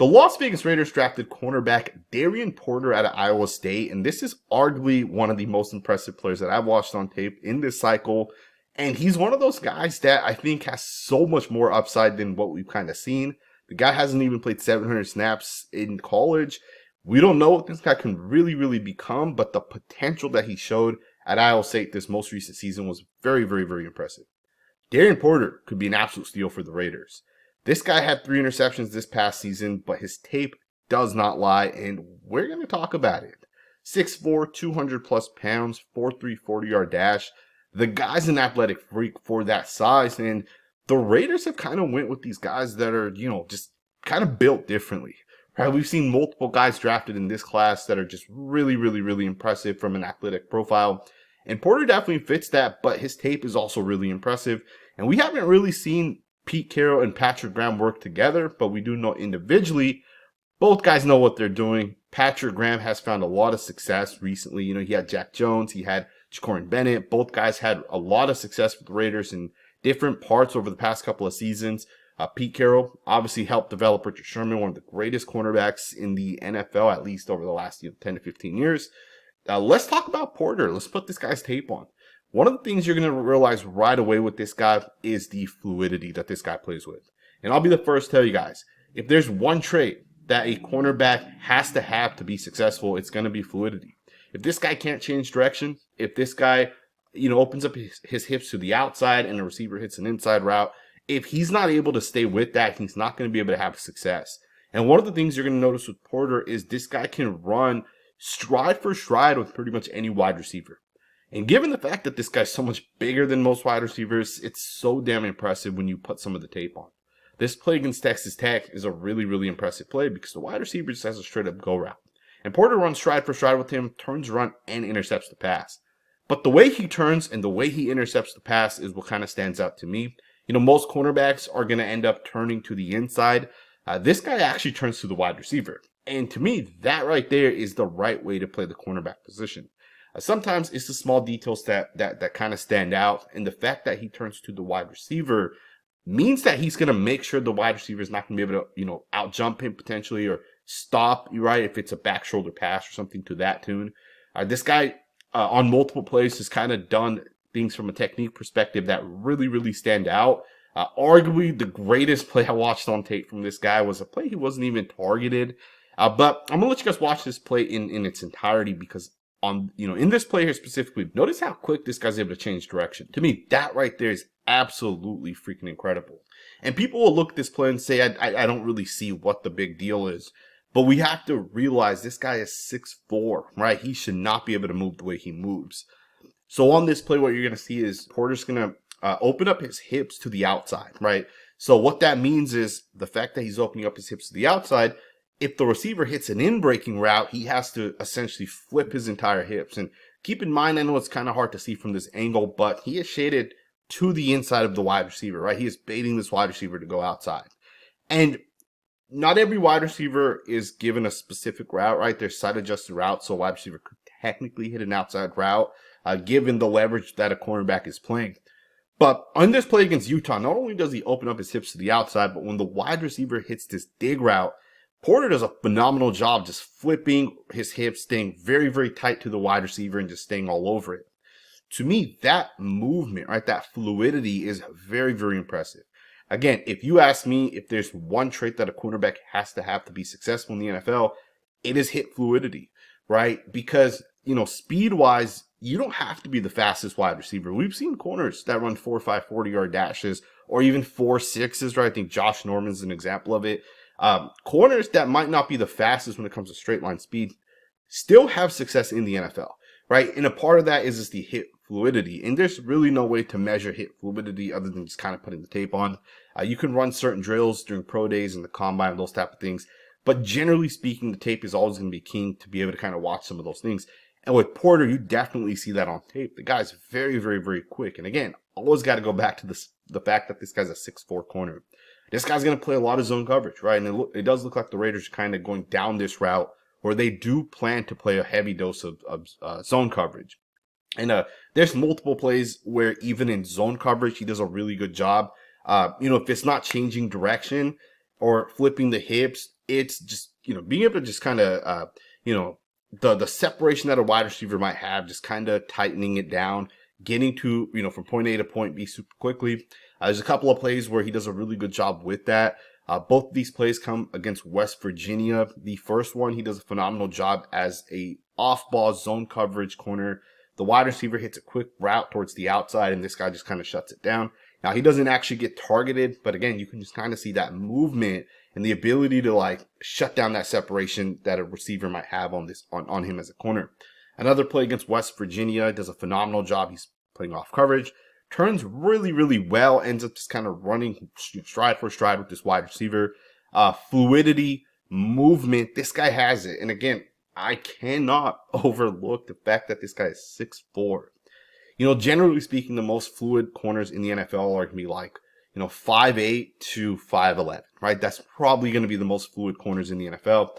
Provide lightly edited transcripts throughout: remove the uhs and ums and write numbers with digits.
The Las Vegas Raiders drafted cornerback Darien Porter out of Iowa State, and this is arguably one of the most impressive players that I've watched on tape in this cycle. And he's one of those guys that I think has so much more upside than what we've kind of seen. The guy hasn't even played 700 snaps in college. We don't know what this guy can really become, but the potential that he showed at Iowa State this most recent season was very impressive. Darien Porter could be an absolute steal for the Raiders. This guy had 3 interceptions this past season, but his tape does not lie, and we're going to talk about it. 6'4", 200 plus pounds, 4.3 40-yard dash. The guy's an athletic freak for that size, and the Raiders have kind of went with these guys that are, just kind of built differently. Right? We've seen multiple guys drafted in this class that are just really impressive from an athletic profile. And Porter definitely fits that, but his tape is also really impressive. And we haven't really seen Pete Carroll and Patrick Graham work together, but we do know individually, both guys know what they're doing. Patrick Graham has found a lot of success recently. He had Jack Jones, he had Jacorin Bennett. Both guys had a lot of success with the Raiders in different parts over the past couple of seasons. Pete Carroll obviously helped develop Richard Sherman, one of the greatest cornerbacks in the NFL, at least over the last 10 to 15 years. Let's talk about Porter. Let's put this guy's tape on. One of the things you're going to realize right away with this guy is the fluidity that this guy plays with. And I'll be the first to tell you guys, if there's one trait that a cornerback has to have to be successful, it's going to be fluidity. If this guy can't change direction, if this guy, opens up his hips to the outside and the receiver hits an inside route, if he's not able to stay with that, he's not going to be able to have success. And one of the things you're going to notice with Porter is this guy can run stride for stride with pretty much any wide receiver. And given the fact that this guy's so much bigger than most wide receivers, it's so damn impressive when you put some of the tape on. This play against Texas Tech is a really impressive play because the wide receiver just has a straight up go route. And Porter runs stride for stride with him, turns run, and intercepts the pass. But the way he turns and the way he intercepts the pass is what kind of stands out to me. Most cornerbacks are going to end up turning to the inside. This guy actually turns to the wide receiver. And to me, that right there is the right way to play the cornerback position. Sometimes it's the small details that kind of stand out. And the fact that he turns to the wide receiver means that he's going to make sure the wide receiver is not going to be able to, out jump him potentially or stop you, right? If it's a back shoulder pass or something to that tune. This guy on multiple plays has kind of done things from a technique perspective that really stand out. Arguably the greatest play I watched on tape from this guy was a play he wasn't even targeted. But I'm going to let you guys watch this play in its entirety because in this play here specifically, notice how quick this guy's able to change direction. To me, that right there is absolutely freaking incredible. And people will look at this play and say, I don't really see what the big deal is. But we have to realize this guy is 6'4", right? He should not be able to move the way he moves. So on this play, what you're going to see is Porter's going to open up his hips to the outside, right? So what that means is the fact that he's opening up his hips to the outside, if the receiver hits an in-breaking route, he has to essentially flip his entire hips. And keep in mind, I know it's kind of hard to see from this angle, but he is shaded to the inside of the wide receiver, right? He is baiting this wide receiver to go outside. And not every wide receiver is given a specific route, right? There's side-adjusted routes, so a wide receiver could technically hit an outside route, given the leverage that a cornerback is playing. But on this play against Utah, not only does he open up his hips to the outside, but when the wide receiver hits this dig route, Porter does a phenomenal job just flipping his hips, staying very tight to the wide receiver and just staying all over it. To me, that movement, right, that fluidity is very impressive. Again, if you ask me if there's one trait that a cornerback has to have to be successful in the NFL, it is hip fluidity, right? Because, speed-wise, you don't have to be the fastest wide receiver. We've seen corners that run 4.5 40-yard dashes or even 4.6s, right? I think Josh Norman's an example of it. Corners that might not be the fastest when it comes to straight line speed still have success in the NFL, right? And a part of that is just the hip fluidity. And there's really no way to measure hip fluidity other than just kind of putting the tape on. You can run certain drills during pro days and the combine, those type of things. But generally speaking, the tape is always going to be king to be able to kind of watch some of those things. And with Porter, you definitely see that on tape. The guy's very quick. And again, always got to go back to the fact that this guy's a 6'4" corner. This guy's going to play a lot of zone coverage, right? And it does look like the Raiders are kind of going down this route where they do plan to play a heavy dose of zone coverage. And there's multiple plays where even in zone coverage, he does a really good job. If it's not changing direction, or flipping the hips. It's just, being able to just kind of, the separation that a wide receiver might have, just kind of tightening it down, getting to, from point A to point B super quickly. There's a couple of plays where he does a really good job with that. Both of these plays come against West Virginia. The first one, he does a phenomenal job as a off-ball zone coverage corner. The wide receiver hits a quick route towards the outside, and this guy just kind of shuts it down. Now, he doesn't actually get targeted, but again, you can just kind of see that movement and the ability to like shut down that separation that a receiver might have on him as a corner. Another play against West Virginia, does a phenomenal job. He's playing off coverage, turns really, really well, ends up just kind of running stride for stride with this wide receiver. Fluidity, movement, this guy has it. And again, I cannot overlook the fact that this guy is 6'4". Generally speaking, the most fluid corners in the NFL are going to be like, 5'8" to 5'11", right? That's probably going to be the most fluid corners in the NFL.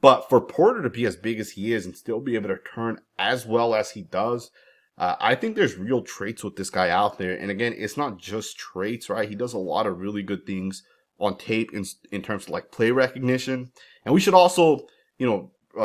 But for Porter to be as big as he is and still be able to turn as well as he does, I think there's real traits with this guy out there. And again, it's not just traits, right? He does a lot of really good things on tape in terms of like play recognition. And we should also,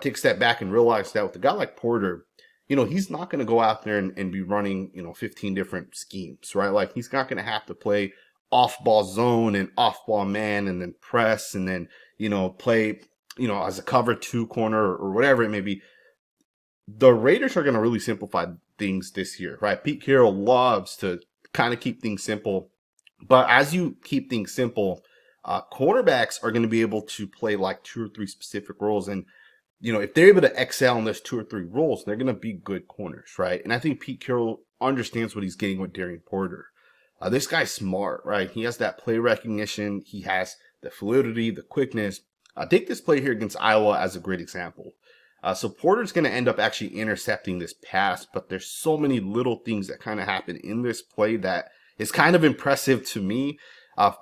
take a step back and realize that with a guy like Porter, he's not going to go out there and be running, 15 different schemes, right? Like he's not going to have to play off-ball zone and off-ball man and then press and then, play, as a cover 2 corner or whatever it may be. The Raiders are going to really simplify things this year, right? Pete Carroll loves to kind of keep things simple. But as you keep things simple, cornerbacks are going to be able to play like 2 or 3 specific roles. And, if they're able to excel in those 2 or 3 roles, they're going to be good corners, right? And I think Pete Carroll understands what he's getting with Darien Porter. This guy's smart, right? He has that play recognition. He has the fluidity, the quickness. Take this play here against Iowa as a great example. So Porter's going to end up actually intercepting this pass, but there's so many little things that kind of happen in this play that is kind of impressive to me.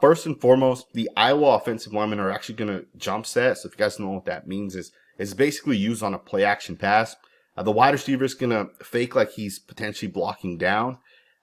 First and foremost, the Iowa offensive linemen are actually going to jump set. So if you guys know what that means, is basically used on a play action pass. The wide receiver is going to fake like he's potentially blocking down.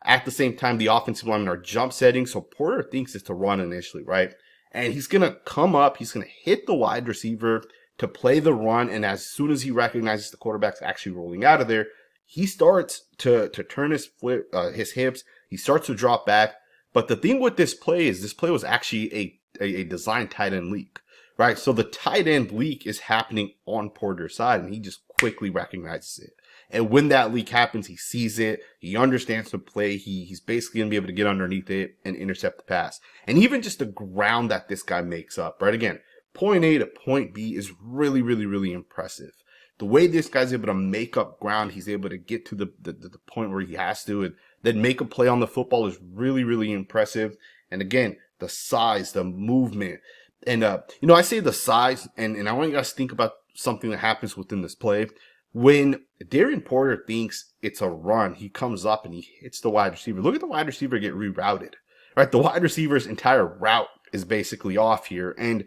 At the same time, the offensive linemen are jump setting. So Porter thinks it's to run initially, right? And he's going to come up. He's going to hit the wide receiver to play the run. And as soon as he recognizes the quarterback's actually rolling out of there, he starts to turn his hips. He starts to drop back. But the thing with this play is this play was actually a designed tight end leak, right? So the tight end leak is happening on Porter's side, and he just quickly recognizes it. And when that leak happens, he sees it. He understands the play. He's basically going to be able to get underneath it and intercept the pass. And even just the ground that this guy makes up, right? Again, point A to point B is really, really, really impressive. The way this guy's able to make up ground, he's able to get to the point where he has to and then make a play on the football is really, really impressive. And again, the size, the movement. And, I say the size, and I want you guys to think about something that happens within this play. When Darien Porter thinks it's a run, he comes up and he hits the wide receiver. Look at the wide receiver get rerouted, right? The wide receiver's entire route is basically off here. And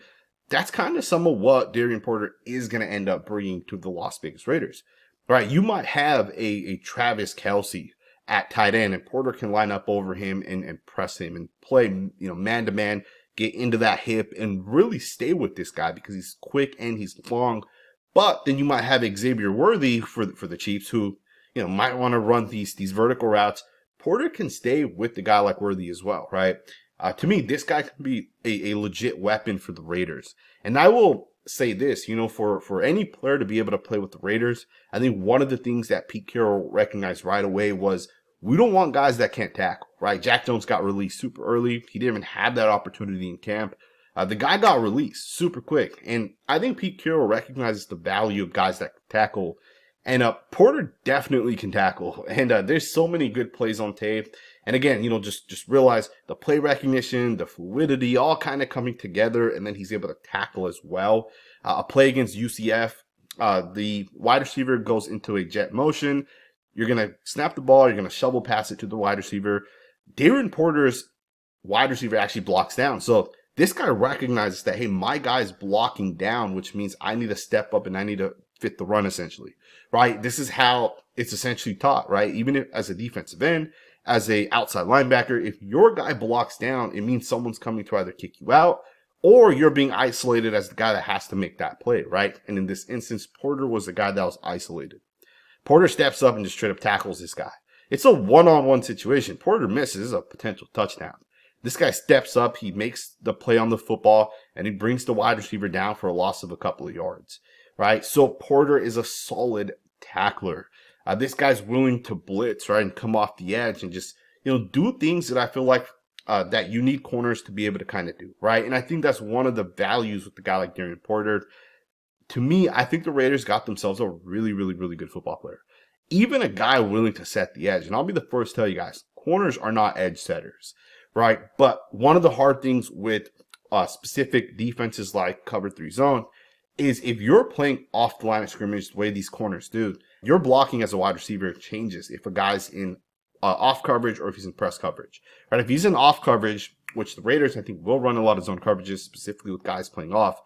that's kind of some of what Darien Porter is going to end up bringing to the Las Vegas Raiders, right? You might have a Travis Kelce at tight end, and Porter can line up over him and press him and play, man to man, get into that hip and really stay with this guy because he's quick and he's long. But then you might have Xavier Worthy for the Chiefs who, might want to run these vertical routes. Porter can stay with the guy like Worthy as well, right? To me, this guy can be a legit weapon for the Raiders. And I will say this, for any player to be able to play with the Raiders, I think one of the things that Pete Carroll recognized right away was we don't want guys that can't tackle, right? Jack Jones got released super early. He didn't even have that opportunity in camp. The guy got released super quick. And I think Pete Carroll recognizes the value of guys that can tackle. And Porter definitely can tackle. And there's so many good plays on tape. And again, just realize the play recognition, the fluidity, all kind of coming together. And then he's able to tackle as well. A play against UCF, the wide receiver goes into a jet motion. You're going to snap the ball. You're going to shovel pass it to the wide receiver. Darien Porter's wide receiver actually blocks down. So this guy recognizes that, hey, my guy's blocking down, which means I need to step up and I need to fit the run essentially, right? This is how it's essentially taught, right? Even if, as a defensive end, as a outside linebacker, if your guy blocks down, it means someone's coming to either kick you out or you're being isolated as the guy that has to make that play, right? And in this instance, Porter was the guy that was isolated. Porter steps up and just straight up tackles this guy. It's a one-on-one situation. Porter misses a potential touchdown. This guy steps up, he makes the play on the football, and he brings the wide receiver down for a loss of a couple of yards, right? So Porter is a solid tackler. This guy's willing to blitz, right, and come off the edge and just, do things that I feel like that you need corners to be able to kind of do, right? And I think that's one of the values with a guy like Darien Porter. To me, I think the Raiders got themselves a really, really, really good football player. Even a guy willing to set the edge. And I'll be the first to tell you guys, corners are not edge setters, right? But one of the hard things with specific defenses like cover 3 zone is if you're playing off the line of scrimmage the way these corners do, your blocking as a wide receiver changes if a guy's in off coverage or if he's in press coverage, right? If he's in off coverage, which the Raiders I think will run a lot of zone coverages specifically with guys playing off,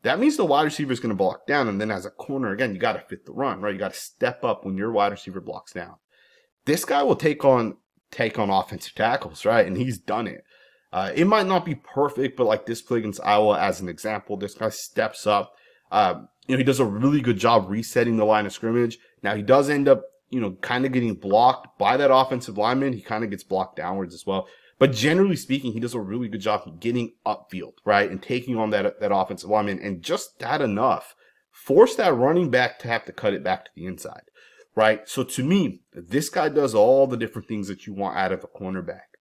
that means the wide receiver is going to block down. And then as a corner, again, you got to fit the run, right? You got to step up when your wide receiver blocks down. This guy will take on offensive tackles, right? And he's done it. It might not be perfect, but like this play against Iowa as an example, this guy steps up. He does a really good job resetting the line of scrimmage. Now he does end up, kind of getting blocked by that offensive lineman. He kind of gets blocked downwards as well. But generally speaking, he does a really good job getting upfield, right? And taking on that offensive lineman. And just that enough, force that running back to have to cut it back to the inside, right? So to me, this guy does all the different things that you want out of a cornerback.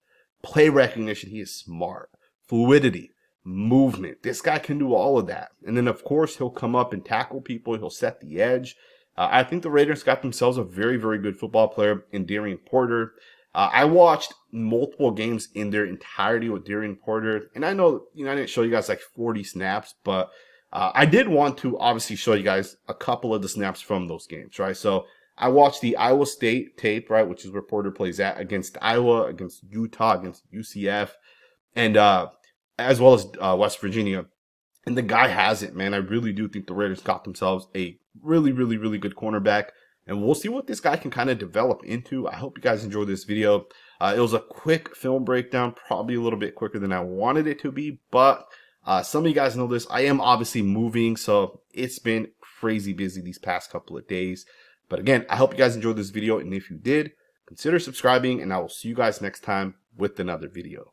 Play recognition, he is smart. Fluidity, movement. This guy can do all of that. And then, of course, he'll come up and tackle people. He'll set the edge. I think the Raiders got themselves a very, very good football player in Darien Porter. I watched multiple games in their entirety with Darien Porter. And I know, I didn't show you guys like 40 snaps, but I did want to obviously show you guys a couple of the snaps from those games, right? So I watched the Iowa State tape, right, which is where Porter plays at, against Iowa, against Utah, against UCF, and as well as West Virginia. And the guy has it, man. I really do think the Raiders got themselves a really, really, really good cornerback. And we'll see what this guy can kind of develop into. I hope you guys enjoyed this video. It was a quick film breakdown, probably a little bit quicker than I wanted it to be. But some of you guys know this. I am obviously moving, so it's been crazy busy these past couple of days. But again, I hope you guys enjoyed this video. And if you did, consider subscribing. And I will see you guys next time with another video.